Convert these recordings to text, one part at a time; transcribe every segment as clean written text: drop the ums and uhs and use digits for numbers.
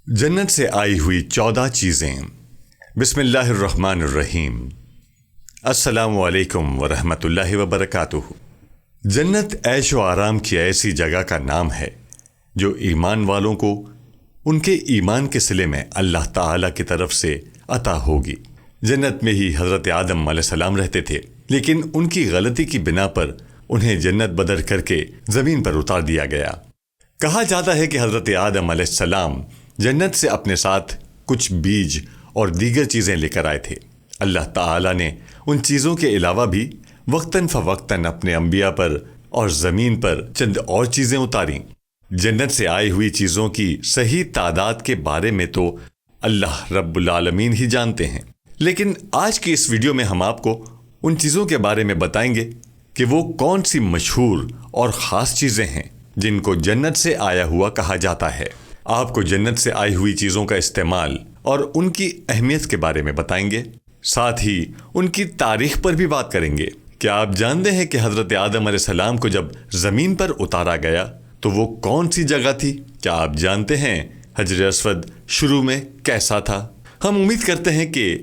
جنت سے آئی ہوئی 14 چیزیں۔ بسم اللہ الرحمن الرحیم۔ السلام علیکم ورحمۃ اللہ وبرکاتہ۔ جنت عیش و آرام کی ایسی جگہ کا نام ہے جو ایمان والوں کو ان کے ایمان کے صلے میں اللہ تعالیٰ کی طرف سے عطا ہوگی۔ جنت میں ہی حضرت آدم علیہ السلام رہتے تھے، لیکن ان کی غلطی کی بنا پر انہیں جنت بدر کر کے زمین پر اتار دیا گیا۔ کہا جاتا ہے کہ حضرت آدم علیہ السلام جنت سے اپنے ساتھ کچھ بیج اور دیگر چیزیں لے کر آئے تھے۔ اللہ تعالیٰ نے ان چیزوں کے علاوہ بھی وقتاً فوقتاً اپنے انبیاء پر اور زمین پر چند اور چیزیں اتاریں۔ جنت سے آئی ہوئی چیزوں کی صحیح تعداد کے بارے میں تو اللہ رب العالمین ہی جانتے ہیں، لیکن آج کی اس ویڈیو میں ہم آپ کو ان چیزوں کے بارے میں بتائیں گے کہ وہ کون سی مشہور اور خاص چیزیں ہیں جن کو جنت سے آیا ہوا کہا جاتا ہے۔ آپ کو جنت سے آئی ہوئی چیزوں کا استعمال اور ان کی اہمیت کے بارے میں بتائیں گے، ساتھ ہی ان کی تاریخ پر بھی بات کریں گے۔ کیا آپ جانتے ہیں کہ حضرت آدم علیہ السلام کو جب زمین پر اتارا گیا تو وہ کون سی جگہ تھی؟ کیا آپ جانتے ہیں حجر اسود شروع میں کیسا تھا؟ ہم امید کرتے ہیں کہ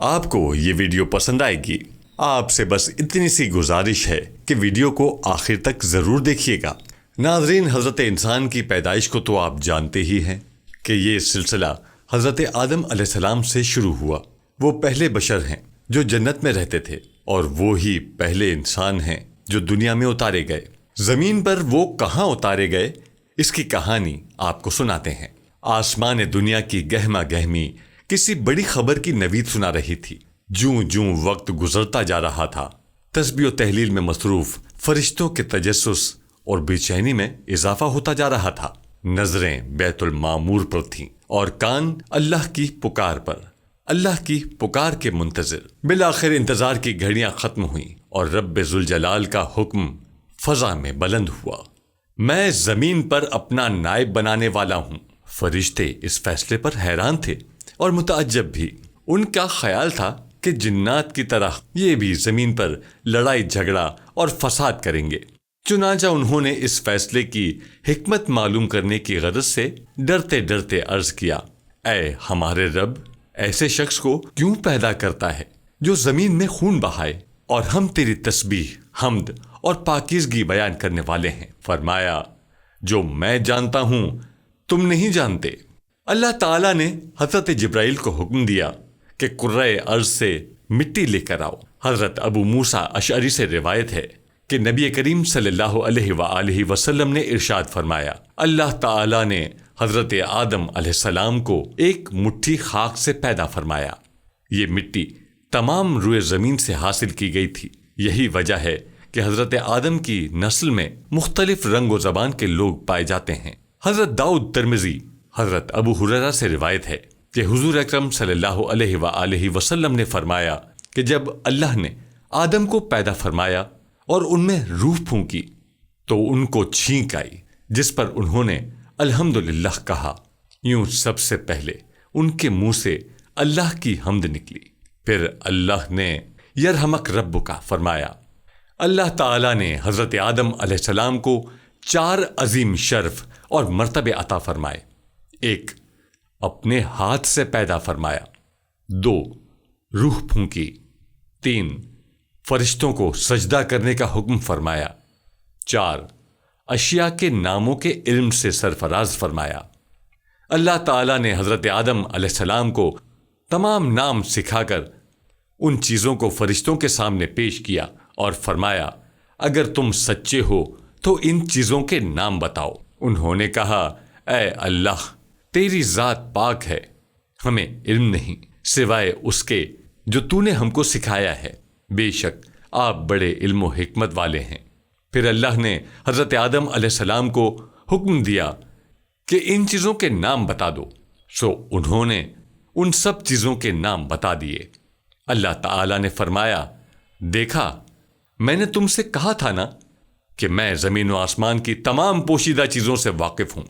آپ کو یہ ویڈیو پسند آئے گی۔ آپ سے بس اتنی سی گزارش ہے کہ ویڈیو کو آخر تک ضرور دیکھیے گا۔ ناظرین، حضرت انسان کی پیدائش کو تو آپ جانتے ہی ہیں کہ یہ سلسلہ حضرت آدم علیہ السلام سے شروع ہوا۔ وہ پہلے بشر ہیں جو جنت میں رہتے تھے، اور وہی پہلے انسان ہیں جو دنیا میں اتارے گئے۔ زمین پر وہ کہاں اتارے گئے، اس کی کہانی آپ کو سناتے ہیں۔ آسمان دنیا کی گہما گہمی کسی بڑی خبر کی نوید سنا رہی تھی۔ جوں جوں وقت گزرتا جا رہا تھا، تسبیح و تہلیل میں مصروف فرشتوں کے تجسس اور بے چینی میں اضافہ ہوتا جا رہا تھا۔ نظریں بیت المعمور پر تھیں اور کان اللہ کی پکار پر، اللہ کی پکار کے منتظر۔ بالآخر انتظار کی گھڑیاں ختم ہوئیں اور رب ذوالجلال کا حکم فضا میں بلند ہوا، میں زمین پر اپنا نائب بنانے والا ہوں۔ فرشتے اس فیصلے پر حیران تھے اور متعجب بھی۔ ان کا خیال تھا کہ جنات کی طرح یہ بھی زمین پر لڑائی جھگڑا اور فساد کریں گے۔ چنانچہ انہوں نے اس فیصلے کی حکمت معلوم کرنے کی غرض سے ڈرتے ڈرتے عرض کیا، اے ہمارے رب، ایسے شخص کو کیوں پیدا کرتا ہے جو زمین میں خون بہائے، اور ہم تیری تسبیح، حمد اور پاکیزگی بیان کرنے والے ہیں۔ فرمایا، جو میں جانتا ہوں تم نہیں جانتے۔ اللہ تعالیٰ نے حضرت جبرائیل کو حکم دیا کہ کرۂ ارض سے مٹی لے کر آؤ۔ حضرت ابو موسیٰ اشعری سے روایت ہے کہ نبی کریم صلی اللہ علیہ وآلہ وسلم نے ارشاد فرمایا، اللہ تعالیٰ نے حضرت آدم علیہ السلام کو ایک مٹھی خاک سے پیدا فرمایا۔ یہ مٹی تمام روئے زمین سے حاصل کی گئی تھی۔ یہی وجہ ہے کہ حضرت آدم کی نسل میں مختلف رنگ و زبان کے لوگ پائے جاتے ہیں۔ حضرت داؤد ترمذی حضرت ابو ہریرہ سے روایت ہے کہ حضور اکرم صلی اللہ علیہ وآلہ وسلم نے فرمایا کہ جب اللہ نے آدم کو پیدا فرمایا اور ان میں روح پھونکی تو ان کو چھینک آئی، جس پر انہوں نے الحمدللہ کہا۔ یوں سب سے پہلے ان کے منہ سے اللہ کی حمد نکلی، پھر اللہ نے یرحمک ربک فرمایا۔ اللہ تعالیٰ نے حضرت آدم علیہ السلام کو 4 عظیم شرف اور مرتبے عطا فرمائے۔ 1، اپنے ہاتھ سے پیدا فرمایا۔ 2، روح پھونکی۔ 3، فرشتوں کو سجدہ کرنے کا حکم فرمایا۔ 4، اشیاء کے ناموں کے علم سے سرفراز فرمایا۔ اللہ تعالیٰ نے حضرت آدم علیہ السلام کو تمام نام سکھا کر ان چیزوں کو فرشتوں کے سامنے پیش کیا اور فرمایا، اگر تم سچے ہو تو ان چیزوں کے نام بتاؤ۔ انہوں نے کہا، اے اللہ، تیری ذات پاک ہے، ہمیں علم نہیں سوائے اس کے جو تو نے ہم کو سکھایا ہے، بے شک آپ بڑے علم و حکمت والے ہیں۔ پھر اللہ نے حضرت آدم علیہ السلام کو حکم دیا کہ ان چیزوں کے نام بتا دو، سو انہوں نے ان سب چیزوں کے نام بتا دیے۔ اللہ تعالیٰ نے فرمایا، دیکھا میں نے تم سے کہا تھا نا کہ میں زمین و آسمان کی تمام پوشیدہ چیزوں سے واقف ہوں۔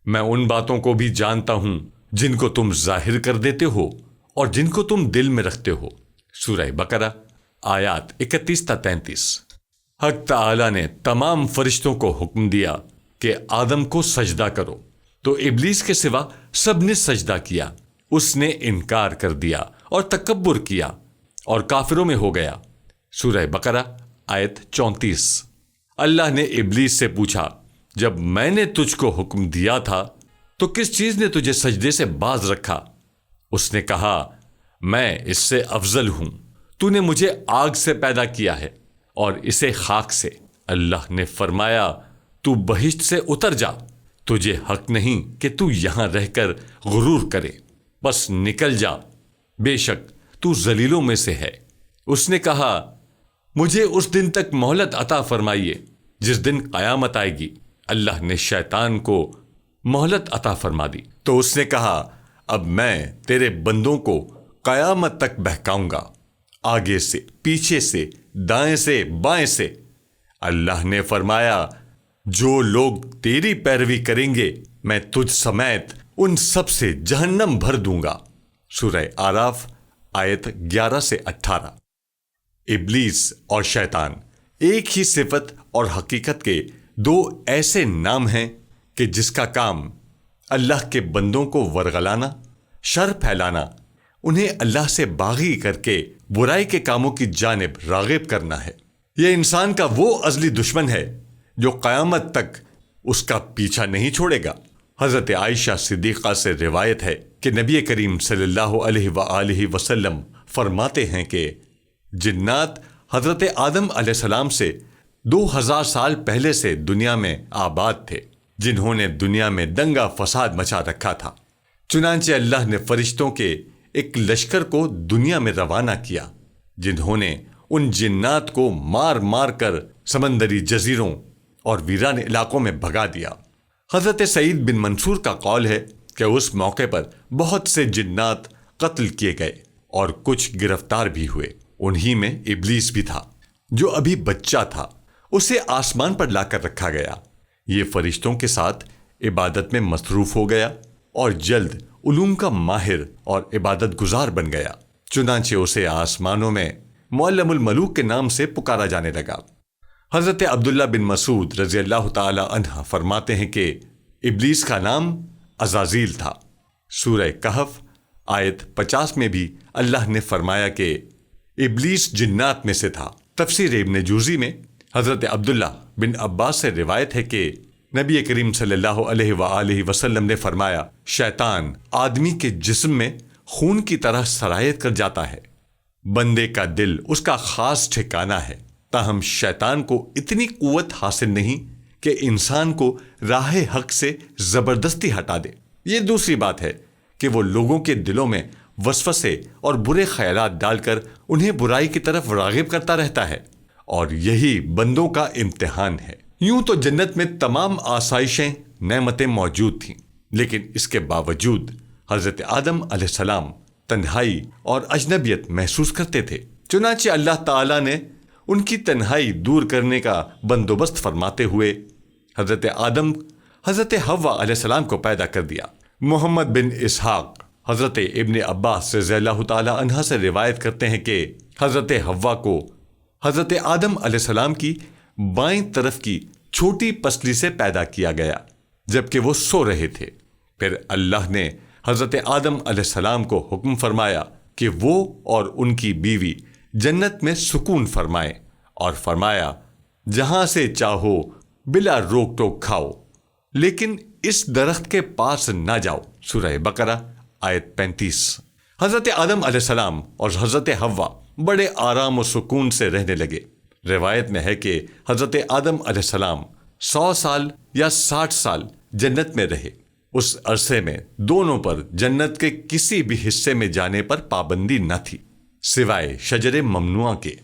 میں ان باتوں کو بھی جانتا ہوں جن کو تم ظاہر کر دیتے ہو اور جن کو تم دل میں رکھتے ہو۔ سورہ بقرہ آیات 31 تا 33۔ حق تعالیٰ نے تمام فرشتوں کو حکم دیا کہ آدم کو سجدہ کرو، تو ابلیس کے سوا سب نے سجدہ کیا، اس نے انکار کر دیا اور تکبر کیا اور کافروں میں ہو گیا۔ سورہ بقرہ آیت 34۔ اللہ نے ابلیس سے پوچھا، جب میں نے تجھ کو حکم دیا تھا تو کس چیز نے تجھے سجدے سے باز رکھا؟ اس نے کہا، میں اس سے افضل ہوں، تو نے مجھے آگ سے پیدا کیا ہے اور اسے خاک سے۔ اللہ نے فرمایا، تو بہشت سے اتر جا، تجھے حق نہیں کہ تو یہاں رہ کر غرور کرے، بس نکل جا، بے شک تو ذلیلوں میں سے ہے۔ اس نے کہا، مجھے اس دن تک مہلت عطا فرمائیے جس دن قیامت آئے گی۔ اللہ نے شیطان کو مہلت عطا فرما دی تو اس نے کہا، اب میں تیرے بندوں کو قیامت تک بہکاؤں گا، آگے سے، پیچھے سے، دائیں سے، بائیں سے۔ اللہ نے فرمایا، جو لوگ تیری پیروی کریں گے میں تجھ سمیت ان سب سے جہنم بھر دوں گا۔ سورہ آراف آیت 11 سے 18۔ ابلیس اور شیطان ایک ہی صفت اور حقیقت کے دو ایسے نام ہیں کہ جس کا کام اللہ کے بندوں کو ورغلانا، شر پھیلانا، انہیں اللہ سے باغی کر کے برائی کے کاموں کی جانب راغب کرنا ہے۔ یہ انسان کا وہ ازلی دشمن ہے جو قیامت تک اس کا پیچھا نہیں چھوڑے گا۔ حضرت عائشہ صدیقہ سے روایت ہے کہ نبی کریم صلی اللہ علیہ وآلہ وسلم فرماتے ہیں کہ جنات حضرت آدم علیہ السلام سے 2000 سال پہلے سے دنیا میں آباد تھے، جنہوں نے دنیا میں دنگا فساد مچا رکھا تھا۔ چنانچہ اللہ نے فرشتوں کے ایک لشکر کو دنیا میں روانہ کیا، جنہوں نے ان جنات کو مار مار کر سمندری جزیروں اور ویران علاقوں میں بھگا دیا۔ حضرت سعید بن منصور کا قول ہے کہ اس موقع پر بہت سے جنات قتل کیے گئے اور کچھ گرفتار بھی ہوئے۔ انہی میں ابلیس بھی تھا جو ابھی بچہ تھا، اسے آسمان پر لا کر رکھا گیا۔ یہ فرشتوں کے ساتھ عبادت میں مصروف ہو گیا اور جلد علوم کا ماہر اور عبادت گزار بن گیا، چنانچہ اسے آسمانوں میں معلم الملوک کے نام سے پکارا جانے لگا۔ حضرت عبداللہ بن مسعود رضی اللہ تعالی عنہ فرماتے ہیں کہ ابلیس کا نام عزازیل تھا۔ سورہ کہف آیت 50 میں بھی اللہ نے فرمایا کہ ابلیس جنات میں سے تھا۔ تفسیر ابن جوزی میں حضرت عبداللہ بن عباس سے روایت ہے کہ نبی کریم صلی اللہ علیہ وآلہ وسلم نے فرمایا، شیطان آدمی کے جسم میں خون کی طرح سرایت کر جاتا ہے، بندے کا دل اس کا خاص ٹھکانہ ہے، تاہم شیطان کو اتنی قوت حاصل نہیں کہ انسان کو راہ حق سے زبردستی ہٹا دے۔ یہ دوسری بات ہے کہ وہ لوگوں کے دلوں میں وسوسے اور برے خیالات ڈال کر انہیں برائی کی طرف راغب کرتا رہتا ہے، اور یہی بندوں کا امتحان ہے۔ یوں تو جنت میں تمام آسائشیں، نعمتیں موجود تھیں، لیکن اس کے باوجود حضرت آدم علیہ السلام تنہائی اور اجنبیت محسوس کرتے تھے۔ چنانچہ اللہ تعالیٰ نے ان کی تنہائی دور کرنے کا بندوبست فرماتے ہوئے حضرت آدم، حضرت حوا علیہ السلام کو پیدا کر دیا۔ محمد بن اسحاق حضرت ابن عباس رضی اللہ تعالی عنہ سے روایت کرتے ہیں کہ حضرت حوا کو حضرت آدم علیہ السلام کی بائیں طرف کی چھوٹی پسلی سے پیدا کیا گیا جبکہ وہ سو رہے تھے۔ پھر اللہ نے حضرت آدم علیہ السلام کو حکم فرمایا کہ وہ اور ان کی بیوی جنت میں سکون فرمائیں، اور فرمایا، جہاں سے چاہو بلا روک ٹوک کھاؤ، لیکن اس درخت کے پاس نہ جاؤ۔ سورہ بقرہ آیت 35۔ حضرت آدم علیہ السلام اور حضرت حوا بڑے آرام و سکون سے رہنے لگے۔ روایت میں ہے کہ حضرت آدم علیہ السلام 100 سال یا 60 سال جنت میں رہے۔ اس عرصے میں دونوں پر جنت کے کسی بھی حصے میں جانے پر پابندی نہ تھی سوائے شجر ممنوعہ کے۔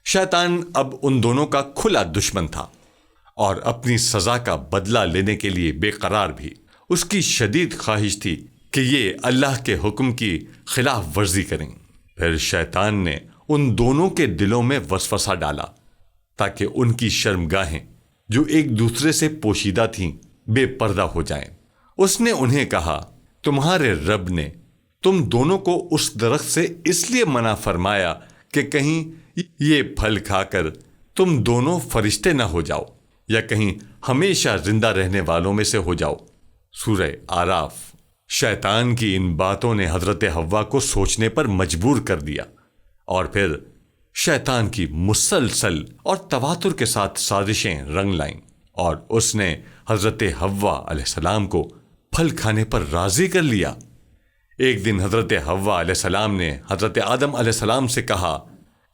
شیطان اب ان دونوں کا کھلا دشمن تھا اور اپنی سزا کا بدلہ لینے کے لیے بے قرار بھی۔ اس کی شدید خواہش تھی کہ یہ اللہ کے حکم کی خلاف ورزی کریں۔ پھر شیطان نے ان دونوں کے دلوں میں وسوسہ ڈالا تاکہ ان کی شرمگاہیں جو ایک دوسرے سے پوشیدہ تھیں بے پردہ ہو جائیں۔ اس نے انہیں کہا، تمہارے رب نے تم دونوں کو اس درخت سے اس لیے منع فرمایا کہ کہیں یہ پھل کھا کر تم دونوں فرشتے نہ ہو جاؤ یا کہیں ہمیشہ زندہ رہنے والوں میں سے ہو جاؤ۔ سورہ آراف۔ شیطان کی ان باتوں نے حضرت حوا کو سوچنے پر مجبور کر دیا، اور پھر شیطان کی مسلسل اور تواتر کے ساتھ سازشیں رنگ لائیں، اور اس نے حضرت حوا علیہ السلام کو پھل کھانے پر راضی کر لیا۔ ایک دن حضرت حوا علیہ السلام نے حضرت آدم علیہ السلام سے کہا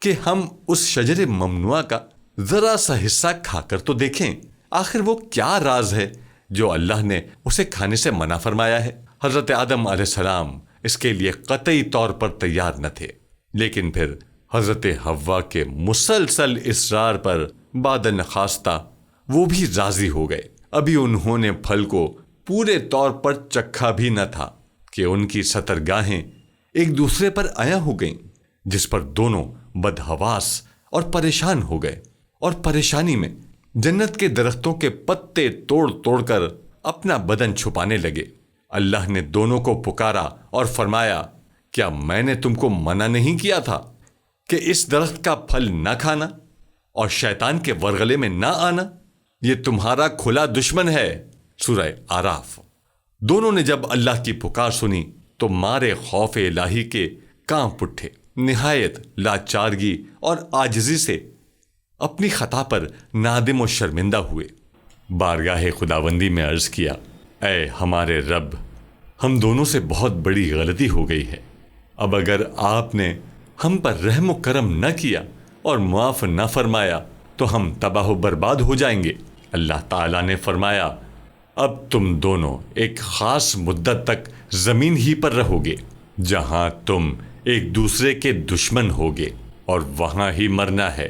کہ ہم اس شجر ممنوعہ کا ذرا سا حصہ کھا کر تو دیکھیں، آخر وہ کیا راز ہے جو اللہ نے اسے کھانے سے منع فرمایا ہے۔ حضرت آدم علیہ السلام اس کے لیے قطعی طور پر تیار نہ تھے، لیکن پھر حضرت حوا کے مسلسل اصرار پر بعد نخواستہ وہ بھی راضی ہو گئے۔ ابھی انہوں نے پھل کو پورے طور پر چکھا بھی نہ تھا کہ ان کی سترگاہیں ایک دوسرے پر عیاں ہو گئیں، جس پر دونوں بدحواس اور پریشان ہو گئے، اور پریشانی میں جنت کے درختوں کے پتے توڑ توڑ کر اپنا بدن چھپانے لگے۔ اللہ نے دونوں کو پکارا اور فرمایا، کیا میں نے تم کو منع نہیں کیا تھا کہ اس درخت کا پھل نہ کھانا اور شیطان کے ورغلے میں نہ آنا؟ یہ تمہارا کھلا دشمن ہے۔ سورہ آراف۔ دونوں نے جب اللہ کی پکار سنی تو مارے خوف الہی کے کانپ اٹھے، نہایت لاچارگی اور عاجزی سے اپنی خطا پر نادم و شرمندہ ہوئے۔ بارگاہ خداوندی میں عرض کیا، اے ہمارے رب، ہم دونوں سے بہت بڑی غلطی ہو گئی ہے۔ اب اگر آپ نے ہم پر رحم و کرم نہ کیا اور معاف نہ فرمایا تو ہم تباہ و برباد ہو جائیں گے۔ اللہ تعالیٰ نے فرمایا، اب تم دونوں ایک خاص مدت تک زمین ہی پر رہو گے، جہاں تم ایک دوسرے کے دشمن ہوگے، اور وہاں ہی مرنا ہے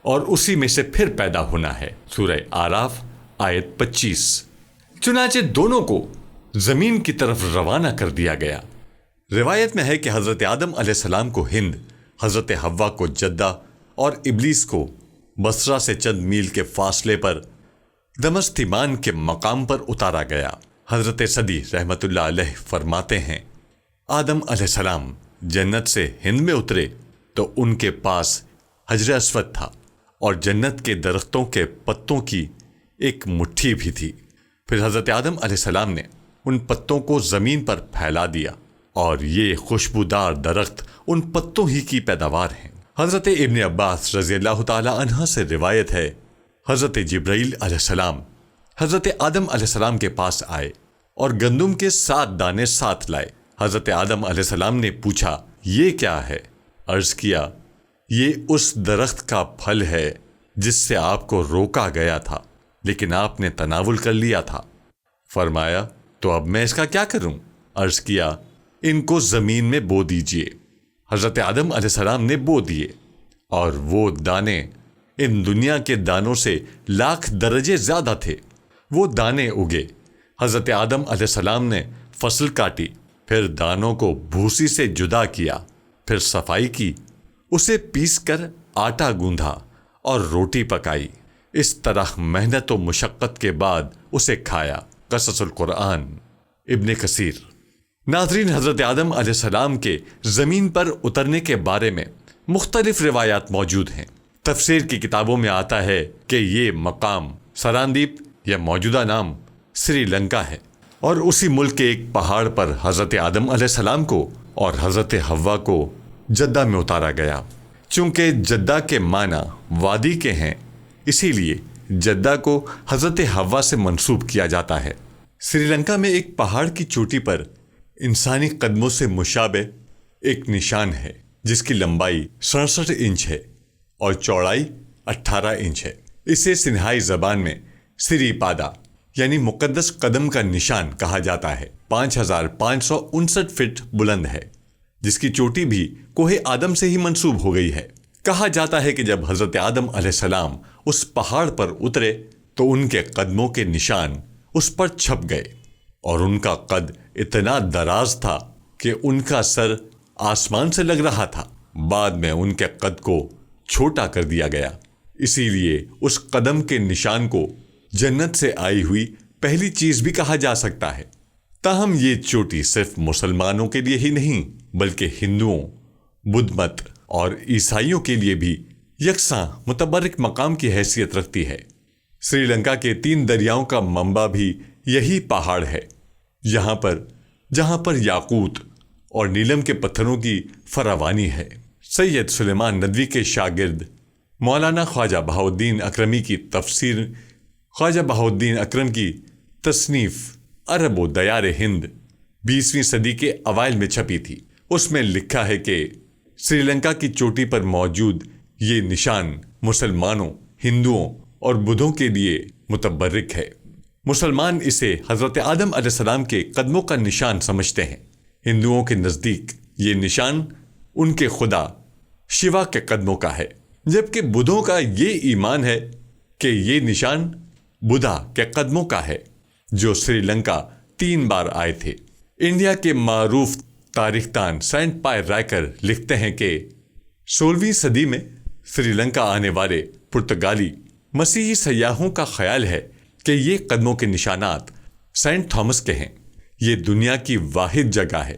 اور اسی میں سے پھر پیدا ہونا ہے۔ سورہ آراف آیت 25۔ چنانچہ دونوں کو زمین کی طرف روانہ کر دیا گیا۔ روایت میں ہے کہ حضرت آدم علیہ السلام کو ہند، حضرت حوا کو جدہ اور ابلیس کو بصرہ سے چند میل کے فاصلے پر دمشتیمان کے مقام پر اتارا گیا۔ حضرت صدی رحمت اللہ علیہ فرماتے ہیں، آدم علیہ السلام جنت سے ہند میں اترے تو ان کے پاس حجر اسود تھا، اور جنت کے درختوں کے پتوں کی ایک مٹھی بھی تھی۔ پھر حضرت آدم علیہ السلام نے ان پتوں کو زمین پر پھیلا دیا، اور یہ خوشبودار درخت ان پتوں ہی کی پیداوار ہیں۔ حضرت ابن عباس رضی اللہ تعالی عنہ سے روایت ہے، حضرت جبرائیل علیہ السلام حضرت آدم علیہ السلام کے پاس آئے اور گندم کے 7 دانے ساتھ لائے۔ حضرت آدم علیہ السلام نے پوچھا، یہ کیا ہے؟ عرض کیا، یہ اس درخت کا پھل ہے جس سے آپ کو روکا گیا تھا، لیکن آپ نے تناول کر لیا تھا۔ فرمایا، تو اب میں اس کا کیا کروں؟ عرض کیا، ان کو زمین میں بو دیجئے۔ حضرت آدم علیہ السلام نے بو دیے، اور وہ دانے ان دنیا کے دانوں سے لاکھ درجے زیادہ تھے۔ وہ دانے اگے۔ حضرت آدم علیہ السلام نے فصل کاٹی، پھر دانوں کو بھوسی سے جدا کیا، پھر صفائی کی، اسے پیس کر آٹا گوندھا اور روٹی پکائی۔ اس طرح محنت و مشقت کے بعد اسے کھایا۔ قصص القرآن، ابن کثیر۔ ناظرین، حضرت آدم علیہ السلام کے زمین پر اترنے کے بارے میں مختلف روایات موجود ہیں۔ تفسیر کی کتابوں میں آتا ہے کہ یہ مقام سراندیپ یا موجودہ نام سری لنکا ہے، اور اسی ملک کے ایک پہاڑ پر حضرت آدم علیہ السلام کو اور حضرت حوا کو جدہ میں اتارا گیا۔ چونکہ جدہ کے معنی وادی کے ہیں، اسی لیے جدہ کو حضرت حوا سے منسوب کیا جاتا ہے۔ سری لنکا میں ایک پہاڑ کی چوٹی پر انسانی قدموں سے مشابہ ایک نشان ہے، جس کی لمبائی 67 انچ ہے اور چوڑائی 18 انچ ہے۔ اسے سنہائی زبان میں سری پادا یعنی مقدس قدم کا نشان کہا جاتا ہے۔ 5559 فٹ بلند ہے، جس کی چوٹی بھی کوہ آدم سے ہی منسوب ہو گئی ہے۔ کہا جاتا ہے کہ جب حضرت آدم علیہ السلام اس پہاڑ پر اترے تو ان کے قدموں کے نشان اس پر چھپ گئے، اور ان کا قد اتنا دراز تھا کہ ان کا سر آسمان سے لگ رہا تھا۔ بعد میں ان کے قد کو چھوٹا کر دیا گیا، اسی لیے اس قدم کے نشان کو جنت سے آئی ہوئی پہلی چیز بھی کہا جا سکتا ہے۔ تاہم یہ چوٹی صرف مسلمانوں کے لیے ہی نہیں بلکہ ہندوؤں، بدھ مت اور عیسائیوں کے لیے بھی یکساں متبرک مقام کی حیثیت رکھتی ہے۔ سری لنکا کے 3 دریاؤں کا منبع بھی یہی پہاڑ ہے۔ جہاں پر یاقوت اور نیلم کے پتھروں کی فراوانی ہے۔ سید سلیمان ندوی کے شاگرد مولانا خواجہ بہاؤالدین اکرمی کی تفسیر، خواجہ بہاؤالدین اکرم کی تصنیف عرب و دیار ہند 20ویں صدی کے اوائل میں چھپی تھی۔ اس میں لکھا ہے کہ سری لنکا کی چوٹی پر موجود یہ نشان مسلمانوں، ہندوؤں اور بدھوں کے لیے متبرک ہے۔ مسلمان اسے حضرت آدم علیہ السلام کے قدموں کا نشان سمجھتے ہیں۔ ہندوؤں کے نزدیک یہ نشان ان کے خدا شیوا کے قدموں کا ہے، جبکہ بدھوں کا یہ ایمان ہے کہ یہ نشان بدھا کے قدموں کا ہے، جو سری لنکا 3 بار آئے تھے۔ انڈیا کے معروف تاریخ دان سینٹ پائر رائکر لکھتے ہیں کہ 16ویں صدی میں سری لنکا آنے والے پرتگالی مسیحی سیاحوں کا خیال ہے کہ یہ قدموں کے نشانات سینٹ تھامس کے ہیں۔ یہ دنیا کی واحد جگہ ہے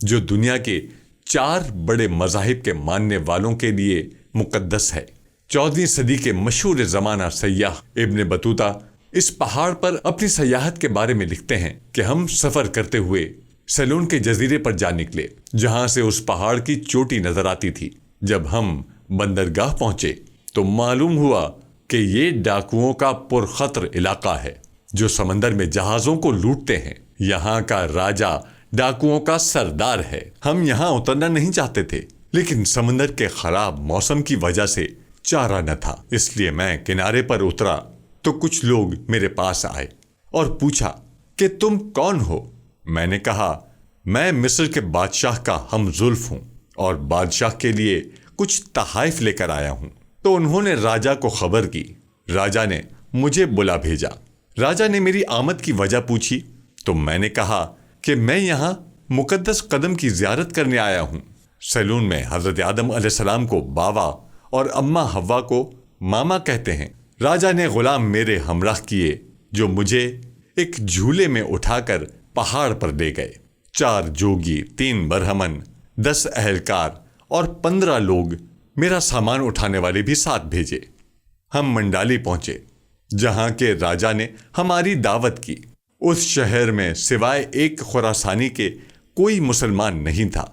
جو دنیا کے 4 بڑے مذاہب کے ماننے والوں کے لیے مقدس ہے۔ 14ویں صدی کے مشہور زمانہ سیاح ابن بطوطہ اس پہاڑ پر اپنی سیاحت کے بارے میں لکھتے ہیں کہ ہم سفر کرتے ہوئے سیلون کے جزیرے پر جا نکلے، جہاں سے اس پہاڑ کی چوٹی نظر آتی تھی۔ جب ہم بندرگاہ پہنچے تو معلوم ہوا کہ یہ ڈاکوؤں کا پرخطر علاقہ ہے جو سمندر میں جہازوں کو لوٹتے ہیں۔ یہاں کا راجہ ڈاکوؤں کا سردار ہے۔ ہم یہاں اترنا نہیں چاہتے تھے، لیکن سمندر کے خراب موسم کی وجہ سے چارہ نہ تھا، اس لیے میں کنارے پر اترا تو کچھ لوگ میرے پاس آئے اور پوچھا کہ تم کون ہو؟ میں نے کہا میں مصر کے بادشاہ کا ہم زلف ہوں اور بادشاہ کے لیے کچھ تحائف لے کر آیا ہوں۔ تو انہوں نے راجہ کو خبر کی۔ راجہ نے مجھے بلا بھیجا۔ راجہ نے میری آمد کی وجہ پوچھی تو میں نے کہا کہ میں یہاں مقدس قدم کی زیارت کرنے آیا ہوں۔ سیلون میں حضرت آدم علیہ السلام کو بابا اور اماں حوا کو ماما کہتے ہیں۔ راجہ نے غلام میرے ہمراہ کیے جو مجھے ایک جھولے میں اٹھا کر پہاڑ پر لے گئے۔ 4 جوگی، 3 برہمن، 10 اہلکار اور 15 لوگ میرا سامان اٹھانے والے بھی ساتھ بھیجے۔ ہم منڈالی پہنچے جہاں کے راجہ نے ہماری دعوت کی۔ اس شہر میں سوائے ایک خراسانی کے کوئی مسلمان نہیں تھا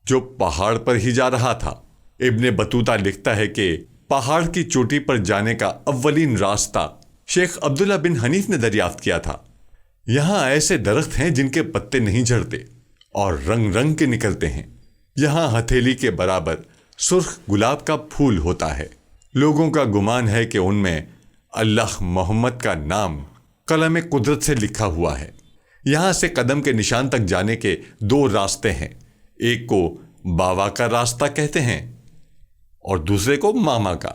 جو پہاڑ پر ہی جا رہا تھا۔ ابن بطوطہ لکھتا ہے کہ پہاڑ کی چوٹی پر جانے کا اولین راستہ شیخ عبداللہ بن حنیف نے دریافت کیا تھا۔ یہاں ایسے درخت ہیں جن کے پتے نہیں جھڑتے اور رنگ رنگ کے نکلتے ہیں۔ یہاں ہتھیلی کے برابر سرخ گلاب کا پھول ہوتا ہے۔ لوگوں کا گمان ہے کہ ان میں اللہ محمد کا نام قلم قدرت سے لکھا ہوا ہے۔ یہاں سے قدم کے نشان تک جانے کے 2 راستے ہیں، ایک کو باوا کا راستہ کہتے ہیں اور دوسرے کو ماما کا،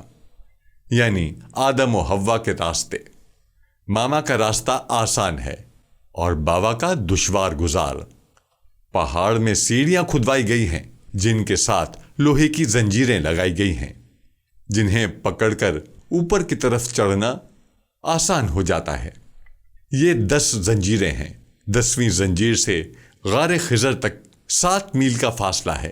یعنی آدم و حوا کے راستے۔ ماما کا راستہ آسان ہے اور باوا کا دشوار گزار۔ پہاڑ میں سیڑھیاں کھدوائی گئی ہیں جن کے ساتھ لوہے کی زنجیریں لگائی گئی ہیں، جنہیں پکڑ کر اوپر کی طرف چڑھنا آسان ہو جاتا ہے۔ یہ 10 زنجیریں ہیں۔ 10ویں زنجیر سے غار خضر تک 7 میل کا فاصلہ ہے۔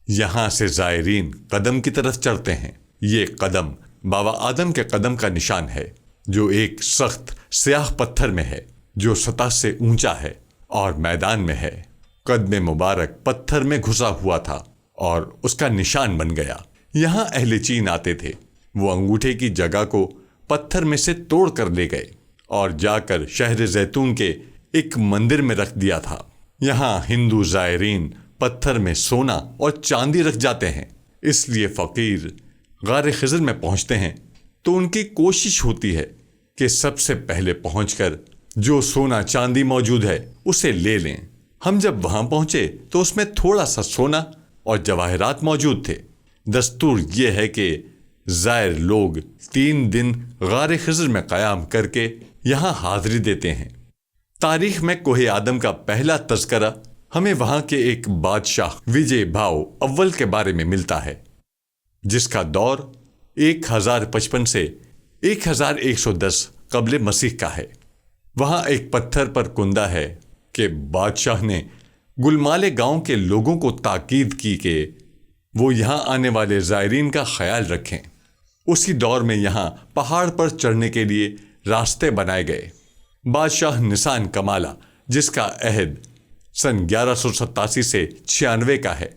یہاں سے زائرین قدم کی طرف چڑھتے ہیں۔ یہ قدم بابا آدم کے قدم کا نشان ہے، جو ایک سخت سیاہ پتھر میں ہے جو سطح سے اونچا ہے اور میدان میں ہے۔ قدم مبارک پتھر میں گھسا ہوا تھا اور اس کا نشان بن گیا۔ یہاں اہل چین آتے تھے۔ وہ انگوٹھے کی جگہ کو پتھر میں سے توڑ کر لے گئے اور جا کر شہر زیتون کے ایک مندر میں رکھ دیا تھا۔ یہاں ہندو زائرین پتھر میں سونا اور چاندی رکھ جاتے ہیں، اس لیے فقیر غار خضر میں پہنچتے ہیں تو ان کی کوشش ہوتی ہے کہ سب سے پہلے پہنچ کر جو سونا چاندی موجود ہے اسے لے لیں۔ ہم جب وہاں پہنچے تو اس میں تھوڑا سا سونا اور جواہرات موجود تھے۔ دستور یہ ہے کہ زائر لوگ 3 دن غار خضر میں قیام کر کے یہاں حاضری دیتے ہیں۔ تاریخ میں کوہ آدم کا پہلا تذکرہ ہمیں وہاں کے ایک بادشاہ وجے بھاؤ اول کے بارے میں ملتا ہے، جس کا دور 1055 سے 1110 قبل مسیح کا ہے۔ وہاں ایک پتھر پر کندہ ہے کہ بادشاہ نے گلمالے گاؤں کے لوگوں کو تاکید کی کہ وہ یہاں آنے والے زائرین کا خیال رکھیں۔ اسی دور میں یہاں پہاڑ پر چڑھنے کے لیے راستے بنائے گئے۔ بادشاہ نسان کمالہ، جس کا عہد سن 1187 سے 96 کا ہے،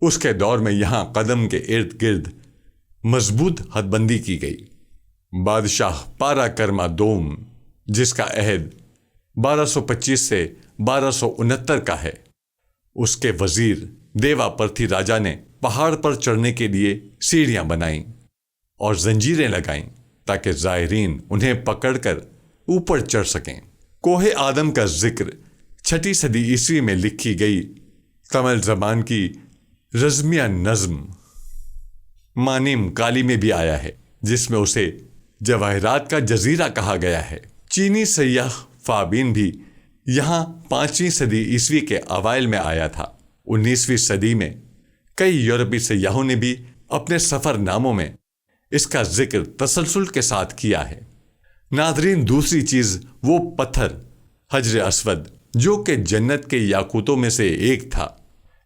اس کے دور میں یہاں قدم کے ارد گرد مضبوط حد بندی کی گئی۔ بادشاہ پارا کرما دوم، جس کا عہد 1225 سے 1269 کا ہے، اس کے وزیر دیوا پرتھی راجا نے پہاڑ پر چڑھنے کے لیے سیڑھیاں بنائیں اور زنجیریں لگائیں تاکہ زائرین انہیں پکڑ کر اوپر چڑھ سکیں۔ کوہ آدم کا ذکر 6 صدی عیسوی میں لکھی گئی تمل زبان کی رزمیہ نظم مانیم کالی میں بھی آیا ہے، جس میں اسے جواہرات کا جزیرہ کہا گیا ہے۔ چینی سیاح فابین بھی یہاں 5ویں صدی عیسوی کے اوائل میں آیا تھا۔ 19ویں صدی میں کئی یورپی سیاحوں نے بھی اپنے سفر ناموں میں اس کا ذکر تسلسل کے ساتھ کیا ہے۔ ناظرین، دوسری چیز وہ پتھر حجر اسود، جو کہ جنت کے یاقوتوں میں سے ایک تھا،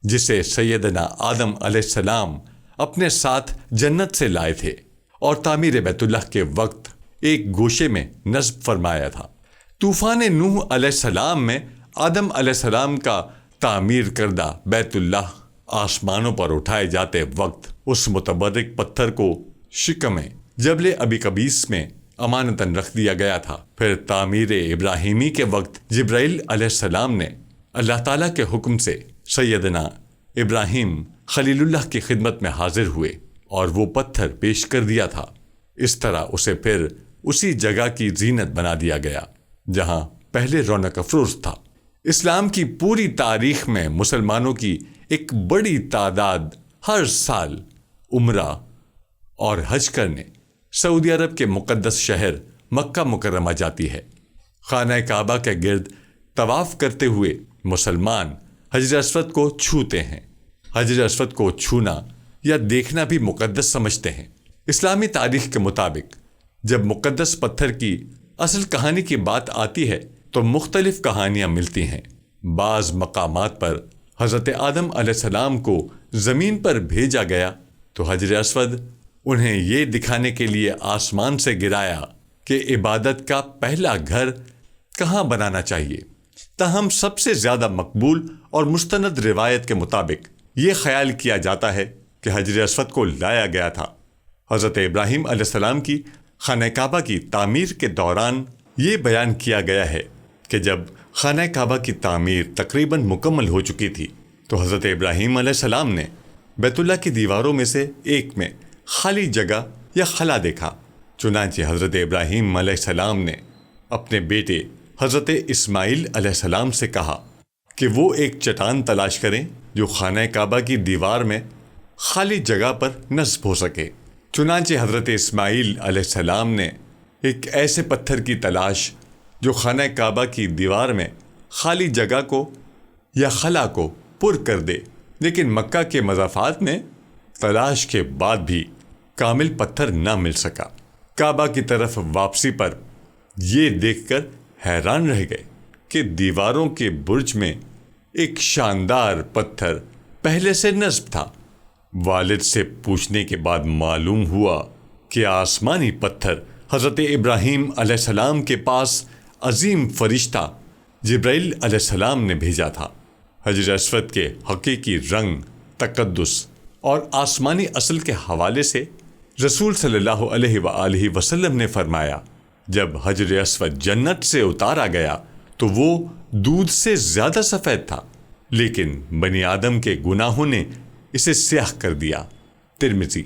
جسے سیدنا آدم علیہ السلام اپنے ساتھ جنت سے لائے تھے اور تعمیر بیت اللہ کے وقت ایک گوشے میں نصب فرمایا تھا۔ طوفان نوح علیہ السلام میں آدم علیہ السلام کا تعمیر کردہ بیت اللہ آسمانوں پر اٹھائے جاتے وقت اس متبرک پتھر کو شکم جبل ابی قبیس میں امانتاً رکھ دیا گیا تھا۔ پھر تعمیر ابراہیمی کے وقت جبرائیل علیہ السلام نے اللہ تعالیٰ کے حکم سے سیدنا ابراہیم خلیل اللہ کی خدمت میں حاضر ہوئے اور وہ پتھر پیش کر دیا تھا۔ اس طرح اسے پھر اسی جگہ کی زینت بنا دیا گیا جہاں پہلے رونق افروز تھا۔ اسلام کی پوری تاریخ میں مسلمانوں کی ایک بڑی تعداد ہر سال عمرہ اور حج کرنے سعودی عرب کے مقدس شہر مکہ مکرمہ جاتی ہے۔ خانہ کعبہ کے گرد طواف کرتے ہوئے مسلمان حجر اسود کو چھوتے ہیں۔ حجر اسود کو چھونا یا دیکھنا بھی مقدس سمجھتے ہیں۔ اسلامی تاریخ کے مطابق جب مقدس پتھر کی اصل کہانی کی بات آتی ہے تو مختلف کہانیاں ملتی ہیں۔ بعض مقامات پر حضرت آدم علیہ السلام کو زمین پر بھیجا گیا تو حجر اسود انہیں یہ دکھانے کے لیے آسمان سے گرایا کہ عبادت کا پہلا گھر کہاں بنانا چاہیے۔ تاہم سب سے زیادہ مقبول اور مستند روایت کے مطابق یہ خیال کیا جاتا ہے کہ حجر اسود کو لایا گیا تھا۔ حضرت ابراہیم علیہ السلام کی خانہ کعبہ کی تعمیر کے دوران یہ بیان کیا گیا ہے کہ جب خانہ کعبہ کی تعمیر تقریباً مکمل ہو چکی تھی تو حضرت ابراہیم علیہ السلام نے بیت اللہ کی دیواروں میں سے ایک میں خالی جگہ یا خلا دیکھا۔ چنانچہ حضرت ابراہیم علیہ السلام نے اپنے بیٹے حضرت اسماعیل علیہ السلام سے کہا کہ وہ ایک چٹان تلاش کریں جو خانہ کعبہ کی دیوار میں خالی جگہ پر نصب ہو سکے۔ چنانچہ حضرت اسماعیل علیہ السلام نے ایک ایسے پتھر کی تلاش جو خانہ کعبہ کی دیوار میں خالی جگہ کو یا خلا کو پر کر دے، لیکن مکہ کے مضافات میں تلاش کے بعد بھی کامل پتھر نہ مل سکا۔ کعبہ کی طرف واپسی پر یہ دیکھ کر حیران رہ گئے کہ دیواروں کے برج میں ایک شاندار پتھر پہلے سے نصب تھا۔ والد سے پوچھنے کے بعد معلوم ہوا کہ آسمانی پتھر حضرت ابراہیم علیہ السلام کے پاس عظیم فرشتہ جبرائیل علیہ السلام نے بھیجا تھا۔ حجر اسود کے حقیقی رنگ، تقدس اور آسمانی اصل کے حوالے سے رسول صلی اللہ علیہ وآلہ وسلم نے فرمایا، جب حجر اسود جنت سے اتارا گیا تو وہ دودھ سے زیادہ سفید تھا، لیکن بنی آدم کے گناہوں نے اسے سیاہ کر دیا۔ ترمذی۔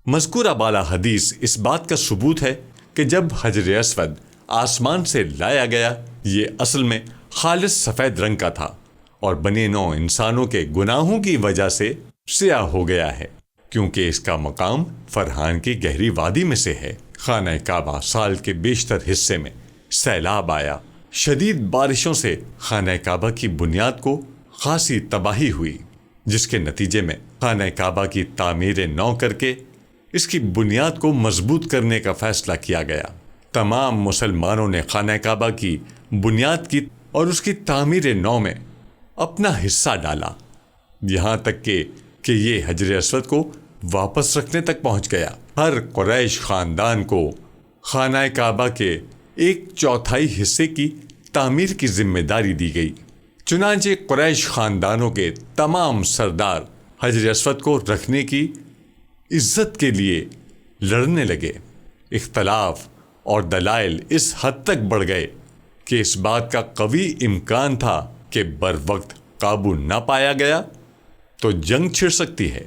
مذکورہ بالا حدیث اس بات کا ثبوت ہے کہ جب حجر اسود آسمان سے لایا گیا یہ اصل میں خالص سفید رنگ کا تھا اور بنی نوع انسانوں کے گناہوں کی وجہ سے سیاہ ہو گیا ہے، کیونکہ اس کا مقام فرحان کی گہری وادی میں سے ہے۔ خانہ کعبہ سال کے بیشتر حصے میں سیلاب آیا۔ شدید بارشوں سے خانہ کعبہ کی بنیاد کو خاصی تباہی ہوئی، جس کے نتیجے میں خانہ کعبہ کی تعمیر نو کر کے اس کی بنیاد کو مضبوط کرنے کا فیصلہ کیا گیا۔ تمام مسلمانوں نے خانہ کعبہ کی بنیاد کی اور اس کی تعمیر نو میں اپنا حصہ ڈالا، یہاں تک کہ یہ حجر اسود کو واپس رکھنے تک پہنچ گیا۔ ہر قریش خاندان کو خانہ کعبہ کے 1/4 حصے کی تعمیر کی ذمہ داری دی گئی۔ چنانچہ قریش خاندانوں کے تمام سردار حجر اسود کو رکھنے کی عزت کے لیے لڑنے لگے۔ اختلاف اور دلائل اس حد تک بڑھ گئے کہ اس بات کا قوی امکان تھا کہ بروقت قابو نہ پایا گیا تو جنگ چھڑ سکتی ہے۔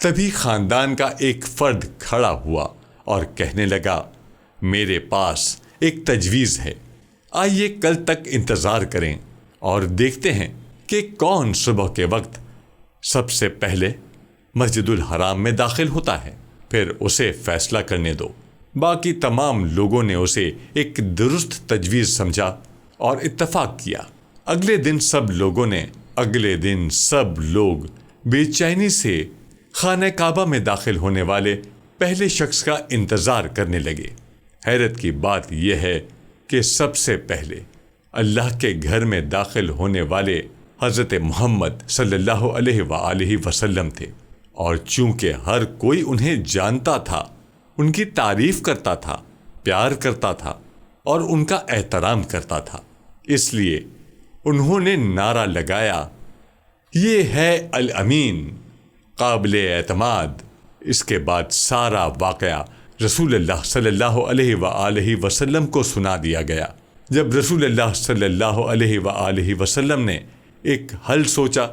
تبھی خاندان کا ایک فرد کھڑا ہوا اور کہنے لگا، میرے پاس ایک تجویز ہے، آئیے کل تک انتظار کریں اور دیکھتے ہیں کہ کون صبح کے وقت سب سے پہلے مسجد الحرام میں داخل ہوتا ہے، پھر اسے فیصلہ کرنے دو۔ باقی تمام لوگوں نے اسے ایک درست تجویز سمجھا اور اتفاق کیا۔ اگلے دن سب لوگ بے چینی سے خانہ کعبہ میں داخل ہونے والے پہلے شخص کا انتظار کرنے لگے۔ حیرت کی بات یہ ہے کہ سب سے پہلے اللہ کے گھر میں داخل ہونے والے حضرت محمد صلی اللہ علیہ وآلہ وسلم تھے، اور چونکہ ہر کوئی انہیں جانتا تھا، ان کی تعریف کرتا تھا، پیار کرتا تھا اور ان کا احترام کرتا تھا، اس لیے انہوں نے نعرہ لگایا، یہ ہے الامین، قابل اعتماد۔ اس کے بعد سارا واقعہ رسول اللہ صلی اللہ علیہ وآلہ وسلم کو سنا دیا گیا۔ جب رسول اللہ صلی اللہ علیہ وآلہ وسلم نے ایک حل سوچا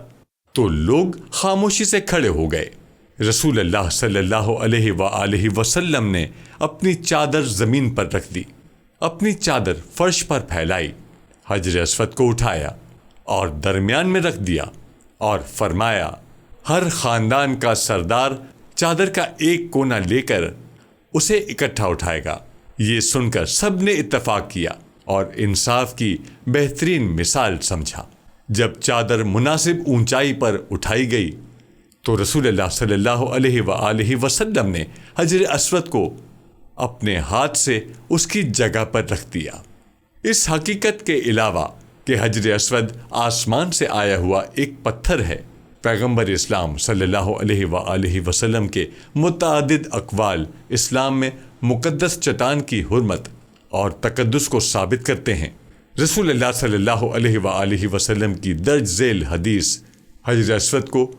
تو لوگ خاموشی سے کھڑے ہو گئے۔ رسول اللہ صلی اللہ علیہ وآلہ وسلم نے اپنی چادر زمین پر رکھ دی، اپنی چادر فرش پر پھیلائی، حجر اسود کو اٹھایا اور درمیان میں رکھ دیا اور فرمایا، ہر خاندان کا سردار چادر کا ایک کونا لے کر اسے اکٹھا اٹھائے گا۔ یہ سن کر سب نے اتفاق کیا اور انصاف کی بہترین مثال سمجھا۔ جب چادر مناسب اونچائی پر اٹھائی گئی تو رسول اللہ صلی اللہ علیہ وآلہ وسلم نے حجر اسود کو اپنے ہاتھ سے اس کی جگہ پر رکھ دیا۔ اس حقیقت کے علاوہ کہ حجر اسود آسمان سے آیا ہوا ایک پتھر ہے، پیغمبر اسلام صلی اللہ علیہ وآلہ وسلم کے متعدد اقوال اسلام میں مقدس چٹان کی حرمت اور تقدس کو ثابت کرتے ہیں۔ رسول اللہ صلی اللہ علیہ وآلہ وسلم کی درج ذیل حدیث حجر اسود کو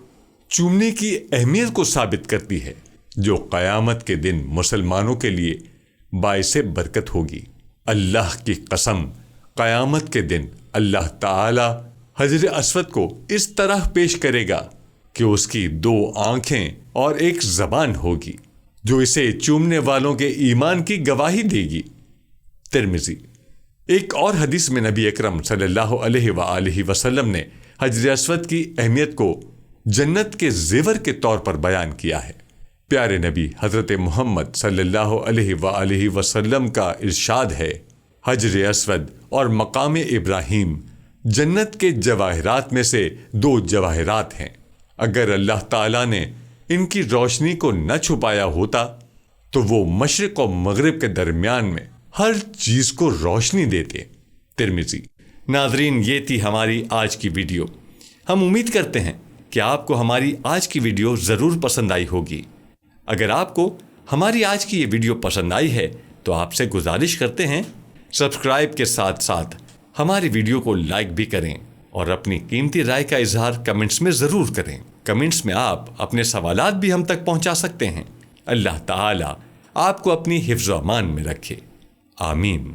چومنے کی اہمیت کو ثابت کرتی ہے، جو قیامت کے دن مسلمانوں کے لیے باعث برکت ہوگی۔ اللہ کی قسم، قیامت کے دن اللہ تعالی حجر اسود کو اس طرح پیش کرے گا کہ اس کی 2 آنکھیں اور ایک زبان ہوگی جو اسے چومنے والوں کے ایمان کی گواہی دے گی۔ ترمذی۔ ایک اور حدیث میں نبی اکرم صلی اللہ علیہ وآلہ وسلم نے حجر اسود کی اہمیت کو جنت کے زیور کے طور پر بیان کیا ہے۔ پیارے نبی حضرت محمد صلی اللہ علیہ وآلہ وسلم کا ارشاد ہے، حجر اسود اور مقام ابراہیم جنت کے جواہرات میں سے 2 جواہرات ہیں۔ اگر اللہ تعالیٰ نے ان کی روشنی کو نہ چھپایا ہوتا تو وہ مشرق و مغرب کے درمیان میں ہر چیز کو روشنی دیتے۔ ترمذی۔ ناظرین، یہ تھی ہماری آج کی ویڈیو۔ ہم امید کرتے ہیں کہ آپ کو ہماری آج کی ویڈیو ضرور پسند آئی ہوگی۔ اگر آپ کو ہماری آج کی یہ ویڈیو پسند آئی ہے تو آپ سے گزارش کرتے ہیں سبسکرائب کے ساتھ ساتھ ہماری ویڈیو کو لائک بھی کریں اور اپنی قیمتی رائے کا اظہار کمنٹس میں ضرور کریں۔ کمنٹس میں آپ اپنے سوالات بھی ہم تک پہنچا سکتے ہیں۔ اللہ تعالی آپ کو اپنی حفظ و امان میں رکھے، آمین۔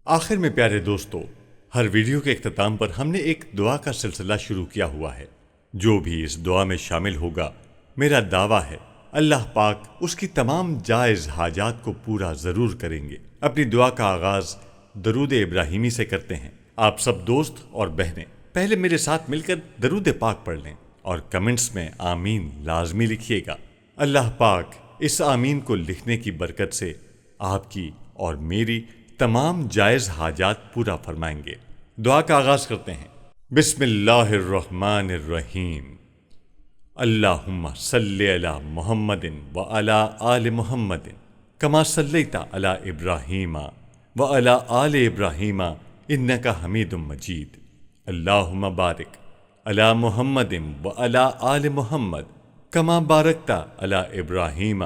آخر میں پیارے دوستو، ہر ویڈیو کے اختتام پر ہم نے ایک دعا کا سلسلہ شروع کیا ہوا ہے۔ جو بھی اس دعا میں شامل ہوگا، میرا دعویٰ ہے اللہ پاک اس کی تمام جائز حاجات کو پورا ضرور کریں گے۔ اپنی دعا کا آغاز درود ابراہیمی سے کرتے ہیں۔ آپ سب دوست اور بہنیں پہلے میرے ساتھ مل کر درود پاک پڑھ لیں اور کمنٹس میں آمین لازمی لکھیے گا۔ اللہ پاک اس آمین کو لکھنے کی برکت سے آپ کی اور میری تمام جائز حاجات پورا فرمائیں گے۔ دعا کا آغاز کرتے ہیں۔ بسم اللہ الرحمن الرحیم۔ اللہم صلی علی محمد وعلی آل محمد کما صلیت علی ابراہیم وعلی آل ابراہیم انک حمید مجید۔ اللہم بارک علی محمد وعلی آل محمد کما بارکت علی ابراہیم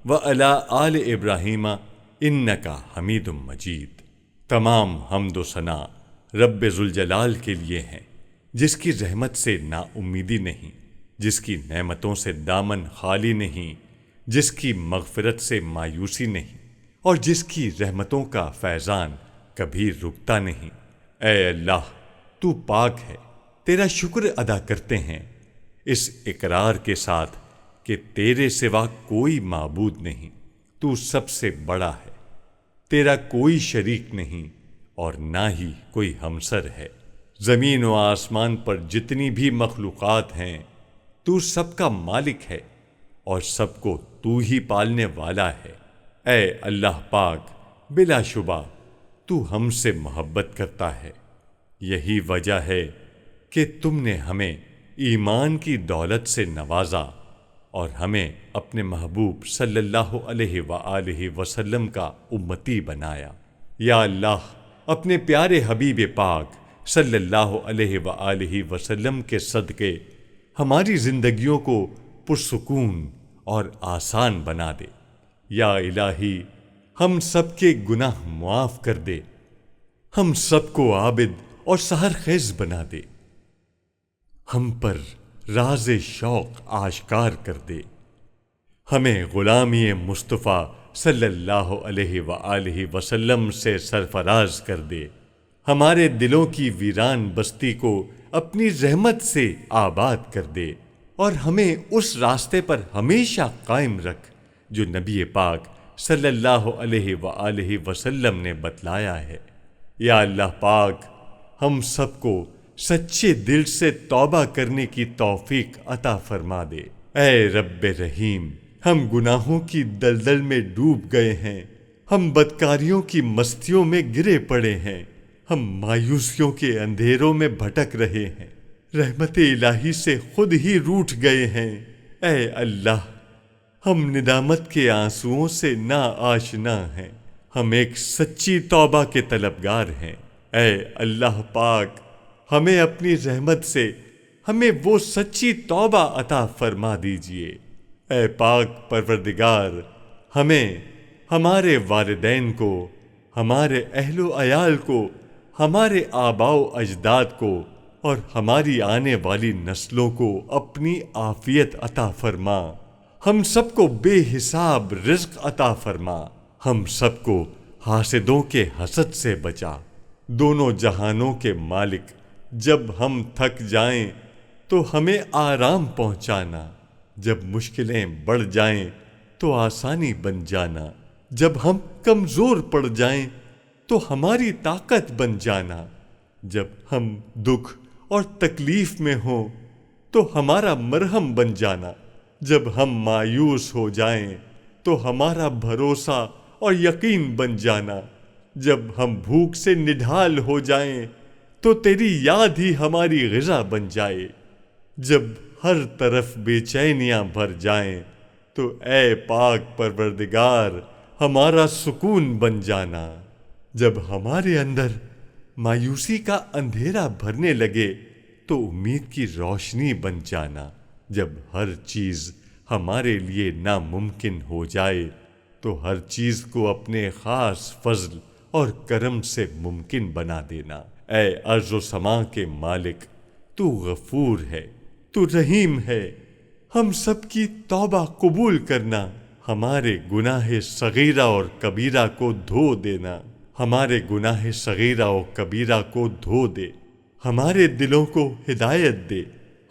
وعلی آل ابراہیم انک حمید مجید۔ تمام حمد و ثنا رب ذوالجلال کے لیے ہیں، جس کی رحمت سے نا امیدی نہیں، جس کی نعمتوں سے دامن خالی نہیں، جس کی مغفرت سے مایوسی نہیں، اور جس کی رحمتوں کا فیضان کبھی رکتا نہیں۔ اے اللہ، تو پاک ہے، تیرا شکر ادا کرتے ہیں اس اقرار کے ساتھ کہ تیرے سوا کوئی معبود نہیں، تو سب سے بڑا ہے، تیرا کوئی شریک نہیں اور نہ ہی کوئی ہمسر ہے۔ زمین و آسمان پر جتنی بھی مخلوقات ہیں تو سب کا مالک ہے اور سب کو تو ہی پالنے والا ہے۔ اے اللہ پاک، بلا شبہ تو ہم سے محبت کرتا ہے، یہی وجہ ہے کہ تم نے ہمیں ایمان کی دولت سے نوازا اور ہمیں اپنے محبوب صلی اللہ علیہ وآلہ وسلم کا امتی بنایا۔ یا اللہ، اپنے پیارے حبیب پاک صلی اللہ علیہ وآلہ وسلم کے صدقے ہماری زندگیوں کو پرسکون اور آسان بنا دے۔ یا الہی، ہم سب کے گناہ معاف کر دے، ہم سب کو عابد اور سحر خیز بنا دے، ہم پر راز شوق آشکار کر دے، ہمیں غلامی مصطفیٰ صلی اللہ علیہ وآلہ وسلم سے سرفراز کر دے، ہمارے دلوں کی ویران بستی کو اپنی رحمت سے آباد کر دے، اور ہمیں اس راستے پر ہمیشہ قائم رکھ جو نبی پاک صلی اللہ علیہ وآلہ وسلم نے بتلایا ہے۔ یا اللہ پاک، ہم سب کو سچے دل سے توبہ کرنے کی توفیق عطا فرما دے۔ اے رب رحیم، ہم گناہوں کی دلدل میں ڈوب گئے ہیں، ہم بدکاریوں کی مستیوں میں گرے پڑے ہیں، ہم مایوسیوں کے اندھیروں میں بھٹک رہے ہیں، رحمت الہی سے خود ہی روٹھ گئے ہیں۔ اے اللہ، ہم ندامت کے آنسوؤں سے نا آشنا ہیں، ہم ایک سچی توبہ کے طلبگار ہیں۔ اے اللہ پاک، ہمیں اپنی رحمت سے ہمیں وہ سچی توبہ عطا فرما دیجئے۔ اے پاک پروردگار، ہمیں، ہمارے والدین کو، ہمارے اہل و عیال کو، ہمارے آباء و اجداد کو اور ہماری آنے والی نسلوں کو اپنی عافیت عطا فرما، ہم سب کو بے حساب رزق عطا فرما، ہم سب کو حاسدوں کے حسد سے بچا۔ دونوں جہانوں کے مالک، جب ہم تھک جائیں تو ہمیں آرام پہنچانا، جب مشکلیں بڑھ جائیں تو آسانی بن جانا، جب ہم کمزور پڑ جائیں تو ہماری طاقت بن جانا، جب ہم دکھ اور تکلیف میں ہوں تو ہمارا مرہم بن جانا، جب ہم مایوس ہو جائیں تو ہمارا بھروسہ اور یقین بن جانا، جب ہم بھوک سے نڈھال ہو جائیں تو تیری یاد ہی ہماری غذا بن جائے، جب ہر طرف بے چینیاں بھر جائیں تو اے پاک پروردگار ہمارا سکون بن جانا، جب ہمارے اندر مایوسی کا اندھیرا بھرنے لگے تو امید کی روشنی بن جانا، جب ہر چیز ہمارے لیے ناممکن ہو جائے تو ہر چیز کو اپنے خاص فضل اور کرم سے ممکن بنا دینا۔ اے ارض و سما کے مالک، تو غفور ہے، تو رحیم ہے، ہم سب کی توبہ قبول کرنا، ہمارے گناہ صغیرہ اور کبیرہ کو دھو دینا، ہمارے گناہ صغیرہ و کبیرہ کو دھو دے، ہمارے دلوں کو ہدایت دے،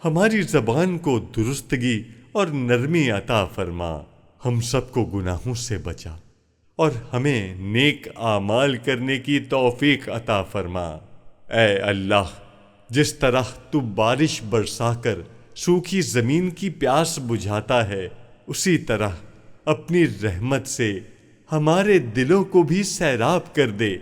ہماری زبان کو درستگی اور نرمی عطا فرما، ہم سب کو گناہوں سے بچا اور ہمیں نیک اعمال کرنے کی توفیق عطا فرما۔ اے اللہ، جس طرح تو بارش برسا کر سوکھی زمین کی پیاس بجھاتا ہے، اسی طرح اپنی رحمت سے ہمارے دلوں کو بھی سیراب کر دے